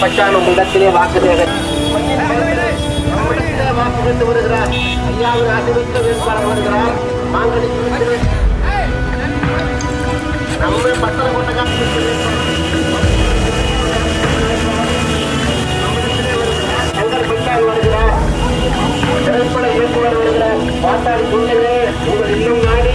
பச்சான இடத்திலே வாக்கு வாக்கு கொண்டு வருகிறார். ஐயாவின் அறிவித்த வேட்பாளர் வருகிறார். மாங்கனி நம்ம பத்திரம் கொண்ட பச்சான் வருகிறார். திரைப்பட இயக்குனர் வருகிறார். பாட்டாளி சொன்னது உங்கள் இல்லம்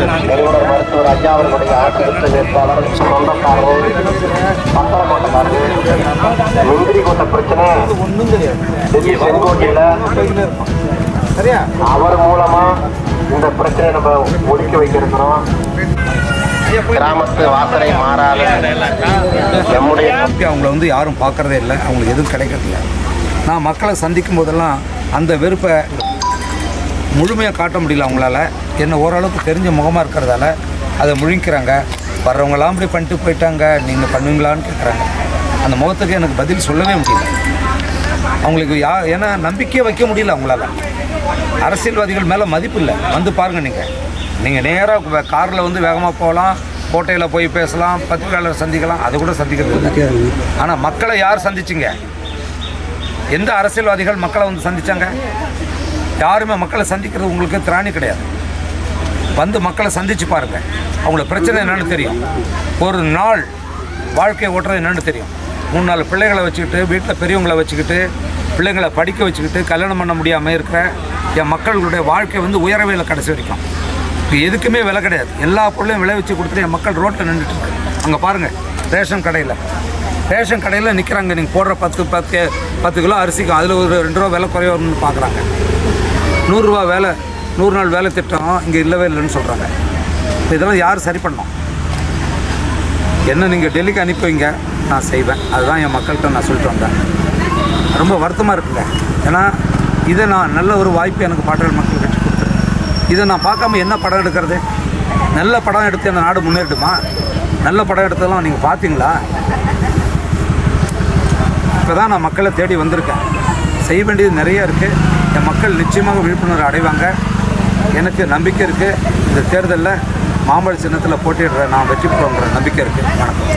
நாடி மருத்துவர் ஐயா அவர்களுடைய ஆட்சி வேட்பாளர் சொந்தக்காரர் பத்திரமாட்டக்காரர் முந்திரி கொண்ட பிரச்சனை டெல்லி செங்கோட்டையில அவர் மூலமா இந்த பிரச்சனையை நம்ம ஒதுக்கி வைக்கிறோம். கிராமத்து வாசனை மாறாத நம்முடைய அவங்கள யாரும் பார்க்கறதே இல்லை, அவங்களுக்கு எதுவும் கிடைக்கிறதில்ல. நான் மக்களை சந்திக்கும் போதெல்லாம் அந்த வெறுப்பை முழுமையாக காட்ட முடியல அவங்களால. என்ன ஓரளவுக்கு தெரிஞ்ச முகமாக இருக்கிறதால அதை முழிக்கிறாங்க. வர்றவங்களாம் அப்படி பண்ணிட்டு போயிட்டாங்க, நீங்கள் பண்ணுவீங்களான்னு கேட்குறாங்க. அந்த முகத்துக்கு எனக்கு பதில் சொல்லவே முடியல. அவங்களுக்கு ஏன்னா நம்பிக்கையை வைக்க முடியல அவங்களால. அரசியல்வாதிகள் மேலே மதிப்பு இல்லை. வந்து பாருங்கள், நீங்கள் நேராக காரில் வேகமாக போகலாம், கோட்டையில் போய் பேசலாம், பத்திரிகையாளர் சந்திக்கலாம், அது கூட சந்திக்கிறது இல்லை. ஆனால் மக்களை யார் சந்திச்சிங்க? எந்த அரசியல்வாதிகள் மக்களை சந்தித்தாங்க? யாருமே மக்களை சந்திக்கிறது உங்களுக்கு திராணி கிடையாது. மக்களை சந்தித்து பாருங்கள், அவங்கள பிரச்சனை என்னென்னு தெரியும். ஒரு நாள் வாழ்க்கையை ஓட்டுறது என்னென்னு தெரியும். 3-4 பிள்ளைகளை வச்சுக்கிட்டு, வீட்டில் பெரியவங்களை வச்சுக்கிட்டு, பிள்ளைங்களை படிக்க வச்சுக்கிட்டு, கல்யாணம் பண்ண முடியாமல் இருக்கிற என் மக்களுடைய வாழ்க்கை உயரவே இல்லை கடைசி வரைக்கும். இப்போ எதுக்குமே விலை கிடையாது. எல்லா பொருளையும் விலை வச்சு கொடுத்துட்டு என் மக்கள் ரோட்டில் நின்றுட்டுருக்கு. அங்கே பாருங்கள், ரேஷன் கடையில் நிற்கிறாங்க. நீங்கள் போடுற 10 கிலோ அரிசிக்கும் அதில் ஒரு 2 ரூபா விலை குறைவாக பார்க்குறாங்க. 100 ரூபா வேலை, 100 நாள் வேலை திட்டம் இங்கே இல்லவே இல்லைன்னு சொல்கிறாங்க. இதெல்லாம் யார் சரி பண்ணோம்? என்ன நீங்கள் டெல்லிக்கு அனுப்பி வைங்க, நான் செய்வேன். அதுதான் என் மக்கள்கிட்ட நான் சொல்லிட்டு வந்தேன். ரொம்ப வருத்தமாக இருக்குங்க. ஏன்னா இதை நான் நல்ல ஒரு வாய்ப்பு எனக்கு பாட்டாளி மக்கள் கட்சி கொடுத்துரு. இதை நான் பார்க்காம என்ன படம் எடுக்கிறது? நல்ல படம் எடுத்து அந்த நாடு முன்னேறிடுமா? நல்ல படம் எடுத்ததெல்லாம் நீங்கள் பார்த்தீங்களா? இப்போ தான் நான் மக்களை தேடி வந்திருக்கேன். செய்ய வேண்டியது நிறைய இருக்குது. என் மக்கள் நிச்சயமாக விழிப்புணர்வு அடைவாங்க. எனக்கு நம்பிக்கை இருக்குது. இந்த தேர்தலில் மாம்பழ சின்னத்தில் போட்டியிடுற நான் வெற்றி பெறுவேங்கிற நம்பிக்கை இருக்குது. வணக்கம்.